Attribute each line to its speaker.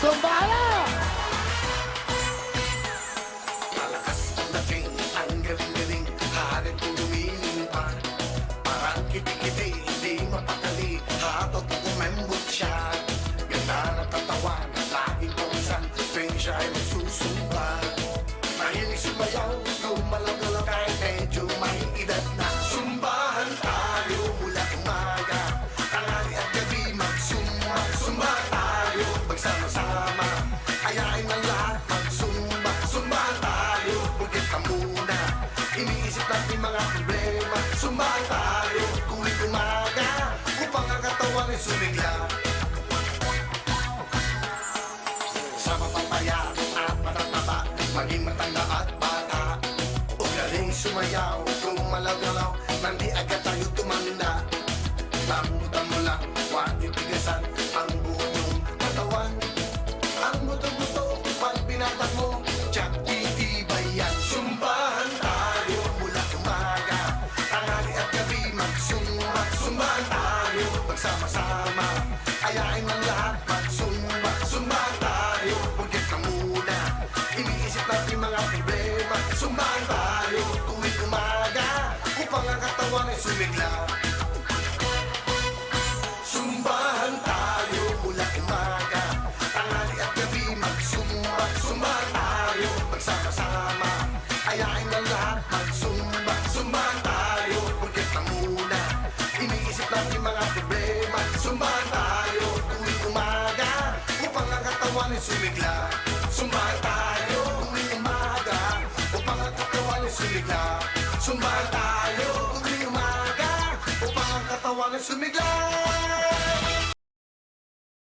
Speaker 1: Sumbala!
Speaker 2: Malakas ang dating, ang galing-galing, halit kong lumiling pa. Parang kiti-kiti, hindi mapakali, hatot ko kumembot siya. Ganda na tatawan, laging pausan, tuwing siya ay magsusumba. Mahilig sumayaw, lumalaw-galaw kahit medyo may edad na. Sumbahan tayo mula umaga, tanghali at gabi magsumba. Sumba tayo, magsama-sama, ayain ang lahat magsumba. Sumba tayo, pagkat ka muna, iniisip natin mga problema. Sumba tayo, tuwing umaga, upang ang katawan ay sumigla. Sa mapapaya at matataba, maging matanda at bata, ugaling sumayaw, gumalaw-galaw, nang di agad tayo tumanda. Lambutan mo lang, huwag titigasan ang buong katawan. Ang buto-buto, pag binatag mo, tiyak titibay yan. Sumbahan tayo mula umaga, tanghali at gabi magsumba. Sumbahan tayo, magsama-sama, ayain ang lahat magsumba. Sumbahan tayo, pagkat ka muna, iniisip natin mga problema. Sumbahan tayo, tuwing umaga, upang ang katawan ay sumigla. Sumbahan tayo mula umaga, tanghali at gabi magsumba. Sumbahan tayo, magsama-sama, ayain ang lahat magsumba. Sumbahan tayo, pagkat na muna, iniisip natin mga problema. Sumbahan tayo, tuwing umaga, upang ang katawan ay sumigla. Sumbahan tayo, tuwing umaga, upang ang katawan ay sumigla. Sumbahan tayo, tuwing umaga, upang ang katawan ay sumigla.